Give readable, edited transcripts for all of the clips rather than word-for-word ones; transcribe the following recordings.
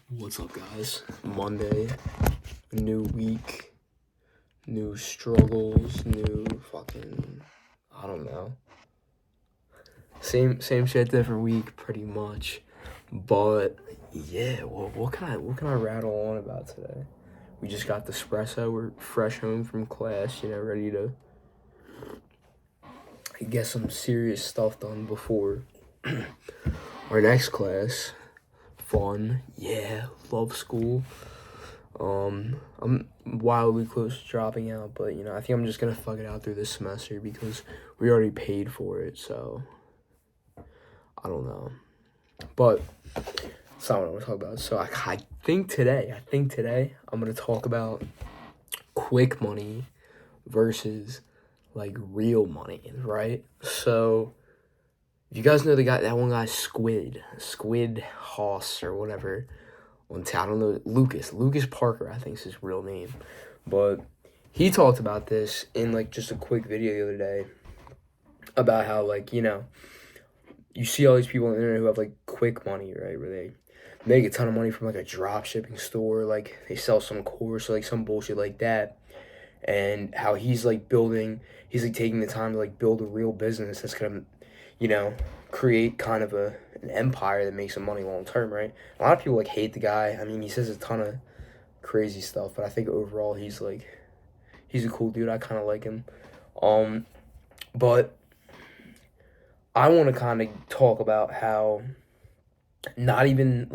What's up, guys? Monday, new week, new struggles, new fucking, I don't know. Same shit, different week, pretty much. But yeah, well, what can I rattle on about today? We just got the espresso. We're fresh home from class, ready to get some serious stuff done before our next class. Fun, yeah, love school. I'm wildly close to dropping out, but I think I'm just gonna fuck it out through this semester because we already paid for it, so I don't know. But that's not what I'm gonna talk about. So I think today I'm gonna talk about quick money versus like real money, right? So you guys know that one guy Squid Hoss or whatever. I don't know, Lucas Parker, I think is his real name, but he talked about this in like just a quick video the other day about how you see all these people on the internet who have like quick money, right, where they make a ton of money from like a drop shipping store, like they sell some course or like some bullshit like that, and how he's like taking the time to like build a real business that's gonna create kind of an empire that makes some money long term, right? A lot of people like hate the guy. I mean, he says a ton of crazy stuff, but I think overall he's a cool dude. I kind of like him. But I want to kind of talk about how not even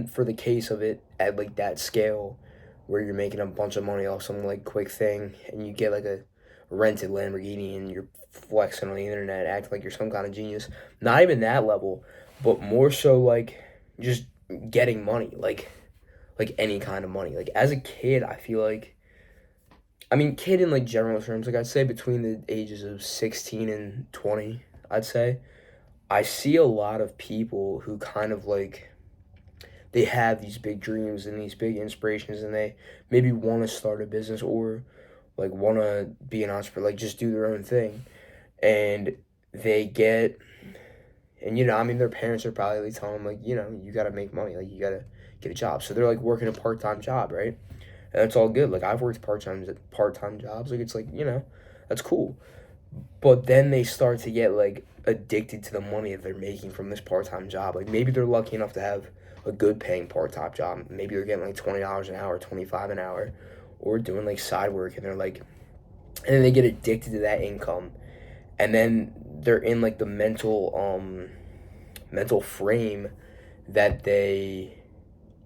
for the case of it at like that scale where you're making a bunch of money off some like quick thing and you get like a rented Lamborghini and you're flexing on the internet, acting like you're some kind of genius. Not even that level, but more so like just getting money, like any kind of money. Like as a kid, I feel like, I mean, kid in like general terms, like I'd say between the ages of 16 and 20, I'd say, I see a lot of people who kind of like, they have these big dreams and these big inspirations and they maybe want to start a business or like want to be an entrepreneur, like just do their own thing. And they get, and I mean, their parents are probably telling them like, you got to make money, like you got to get a job. So they're like working a part-time job, right? And that's all good. Like I've worked part-time jobs. Like it's like, that's cool. But then they start to get like addicted to the money that they're making from this part-time job. Like maybe they're lucky enough to have a good paying part-time job. Maybe they're getting like $20 an hour, 25 an hour, or doing like side work and they're like, and then they get addicted to that income. And then they're in like the mental frame that they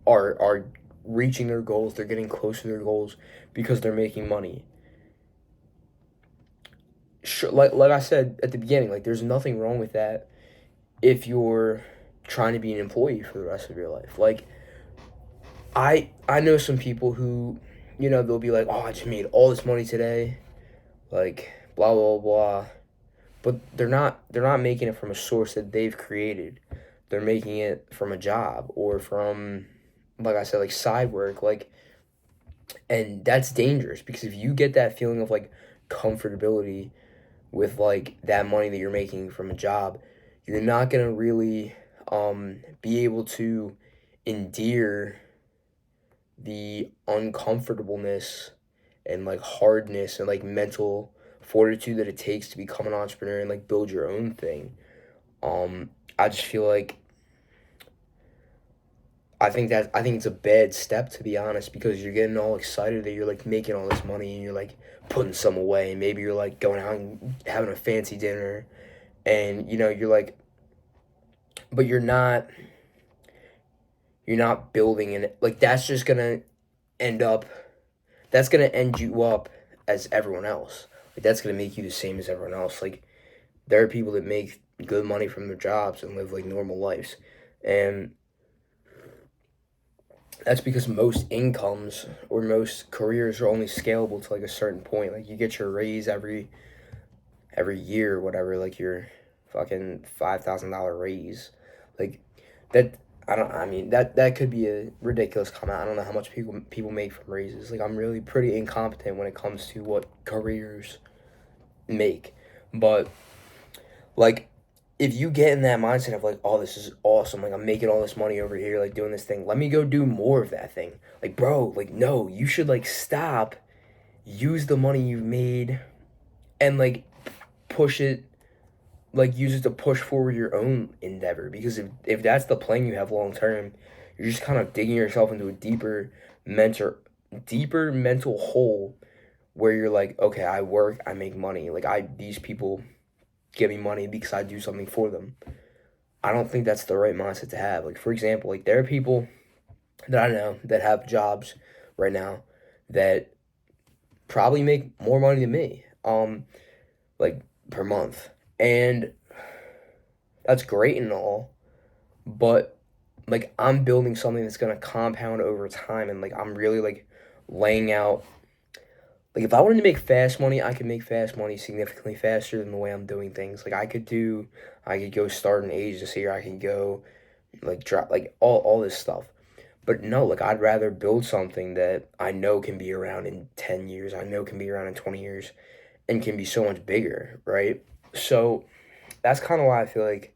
are reaching their goals, they're getting close to their goals because they're making money. Sure, like I said at the beginning, like there's nothing wrong with that if you're trying to be an employee for the rest of your life. Like I know some people who, they'll be like, "Oh, I just made all this money today." Like blah blah blah. But they're not making it from a source that they've created. They're making it from a job or from, like I said, like side work, like, and that's dangerous because if you get that feeling of like comfortability with like that money that you're making from a job, you're not gonna really be able to endear the uncomfortableness and like hardness and like mental fortitude that it takes to become an entrepreneur and like build your own thing. I just feel like I think it's a bad step, to be honest, because you're getting all excited that you're like making all this money and you're like putting some away and maybe you're like going out and having a fancy dinner and you're like, but you're not building in it. Like end up that's gonna end you up as everyone else. Like that's gonna make you the same as everyone else. Like there are people that make good money from their jobs and live like normal lives, and that's because most incomes or most careers are only scalable to like a certain point. Like you get your raise every year or whatever, like your fucking $5,000 raise. Like that I mean that could be a ridiculous comment. I don't know how much people make from raises. Like I'm really pretty incompetent when it comes to what careers make. But like if you get in that mindset of like, oh, this is awesome, like I'm making all this money over here, like doing this thing, let me go do more of that thing. Like, bro, like no, you should like stop, use the money you've made, and like push it, like use it to push forward your own endeavor. Because if that's the plan you have long term, you're just kind of digging yourself into a deeper mental hole where you're like, okay, I work, I make money, like these people give me money because I do something for them. I don't think that's the right mindset to have. Like, for example, like there are people that I know that have jobs right now that probably make more money than me, like per month. And that's great and all, but like I'm building something that's gonna compound over time, and like I'm really like laying out, like if I wanted to make fast money, I could make fast money significantly faster than the way I'm doing things. Like I could go start an agency, or I could go like drop like all this stuff. But no, like I'd rather build something that I know can be around in 10 years, I know can be around in 20 years, and can be so much bigger, right? So that's kind of why I feel like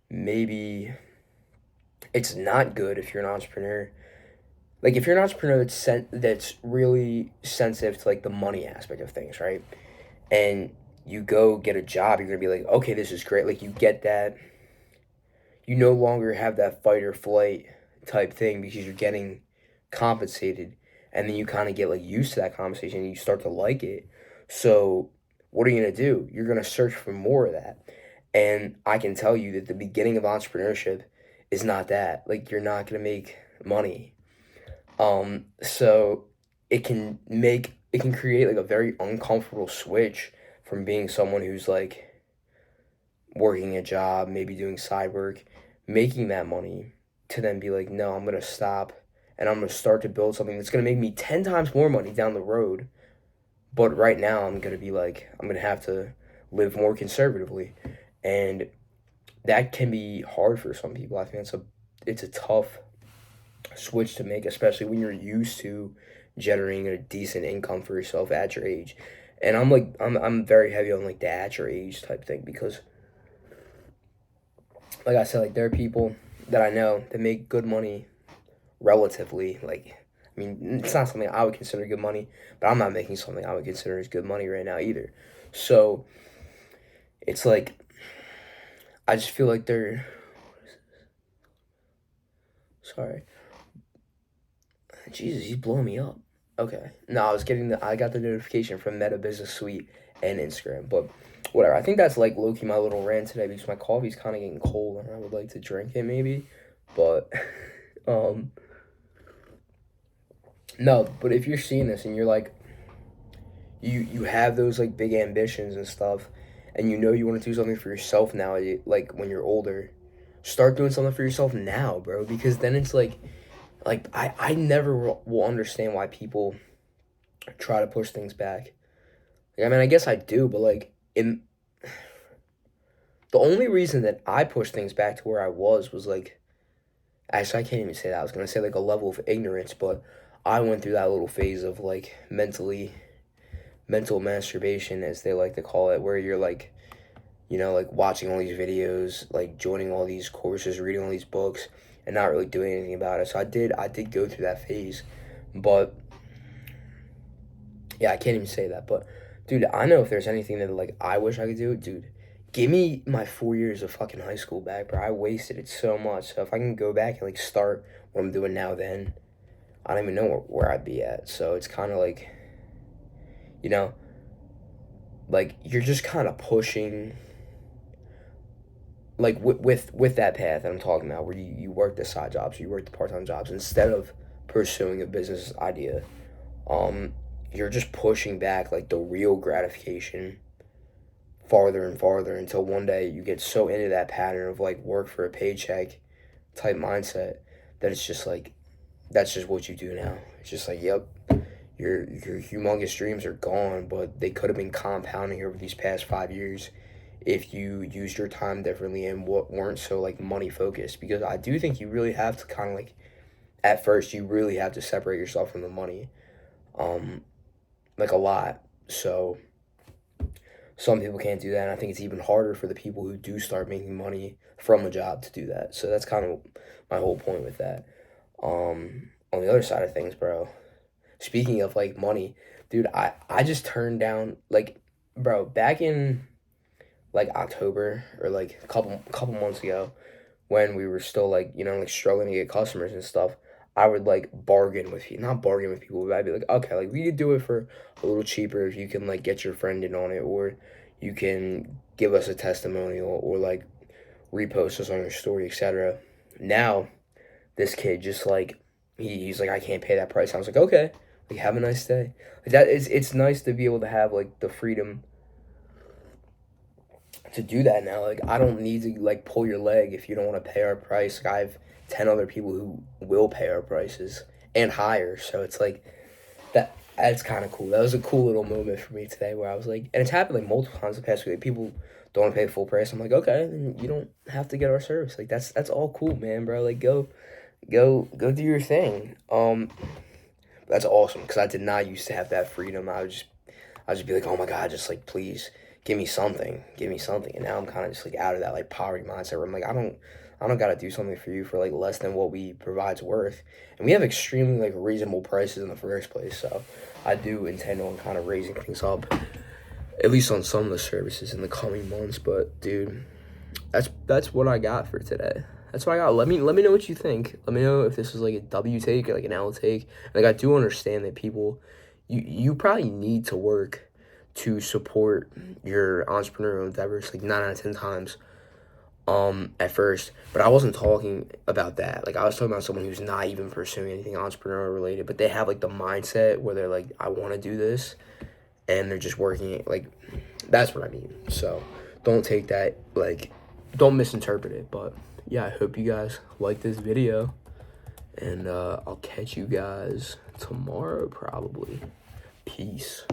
maybe it's not good if you're an entrepreneur. Like if you're an entrepreneur that's really sensitive to like the money aspect of things, right? And you go get a job, you're gonna be like, okay, this is great. Like you get that, you no longer have that fight or flight type thing because you're getting compensated, and then you kind of get like used to that compensation and you start to like it. So what are you gonna do? You're gonna search for more of that. And I can tell you that the beginning of entrepreneurship is not that. Like you're not gonna make money. So it can create like a very uncomfortable switch from being someone who's like working a job, maybe doing side work, making that money, to then be like, no, I'm gonna stop and I'm gonna start to build something that's gonna make me 10 times more money down the road. But right now I'm gonna be like, I'm gonna have to live more conservatively. And that can be hard for some people. I think it's a tough switch to make, especially when you're used to generating a decent income for yourself at your age. And I'm very heavy on like the at your age type thing, because like I said, like there are people that I know that make good money relatively. Like, I mean, it's not something I would consider good money, but I'm not making something I would consider as good money right now either. So it's like I just feel like they're sorry. Jesus, he's blowing me up. Okay. No, I got the notification from Meta Business Suite and Instagram, but whatever. I think that's like low key my little rant today because my coffee's kind of getting cold and I would like to drink it maybe, but um no. But if you're seeing this and you're like you have those like big ambitions and stuff, and you know you want to do something for yourself now, like when you're older, start doing something for yourself now, bro. Because then it's like I never will understand why people try to push things back. Like, I mean, I guess I do, but like in the only reason that I pushed things back to where I was like, actually I can't even say that. I was gonna say like a level of ignorance, but I went through that little phase of like mental masturbation, as they like to call it, where you're like, you know, like watching all these videos, like joining all these courses, reading all these books, and not really doing anything about it. So I did go through that phase, but yeah, I can't even say that. But dude, I know if there's anything that like I wish I could do, dude, give me my 4 years of fucking high school back, bro. I wasted it so much. So if I can go back and like start what I'm doing now, then I don't even know where I'd be at. So it's kind of like, you know, like you're just kind of pushing, like with that path that I'm talking about, where you work the side jobs, you work the part time jobs instead of pursuing a business idea. Um, you're just pushing back like the real gratification farther and farther until one day you get so into that pattern of like work for a paycheck type mindset that it's just like that's just what you do now. It's just like, yep, your humongous dreams are gone, but they could have been compounding over these past 5 years if you used your time differently and weren't so like money focused. Because I do think you really have to kind of like at first you really have to separate yourself from the money, um, like a lot. So some people can't do that, and I think it's even harder for the people who do start making money from a job to do that. So that's kind of my whole point with that. On the other side of things, bro, speaking of like money, dude, I just turned down, like, bro, back in like October, or like a couple months ago, when we were still like, like struggling to get customers and stuff, I would like bargain with people, not bargain with people, but I'd be like, okay, like we could do it for a little cheaper if you can like get your friend in on it, or you can give us a testimonial, or like repost us on your story, etc. Now, this kid just like, he's like, I can't pay that price. I was like, okay, like have a nice day. Like that is, it's nice to be able to have like the freedom to do that now. Like I don't need to like pull your leg if you don't want to pay our price. Like I have 10 other people who will pay our prices and higher. So it's like that's kind of cool. That was a cool little moment for me today where I was like, and it's happened like multiple times the past week. Like, people don't want to pay full price. I'm like, okay, then you don't have to get our service. Like that's all cool, man, bro. Like go do your thing. That's awesome, because I did not used to have that freedom. I'd just be like, oh my God, just like please give me something, and now I'm kind of just like out of that like poverty mindset where I'm like, I don't gotta do something for you for like less than what we provide's worth, and we have extremely like reasonable prices in the first place. So I do intend on kind of raising things up, at least on some of the services in the coming months. But dude, that's what I got for today. That's what I got. Let me know what you think. Let me know if this is like a W take or like an L take. Like I do understand that people, you probably need to work to support your entrepreneurial endeavors, like 9 out of 10 times at first. But I wasn't talking about that. Like I was talking about someone who's not even pursuing anything entrepreneurial related, but they have like the mindset where they're like, I want to do this, and they're just working. Like that's what I mean. So don't take that, like, don't misinterpret it. But yeah, I hope you guys like this video, and I'll catch you guys tomorrow probably. Peace.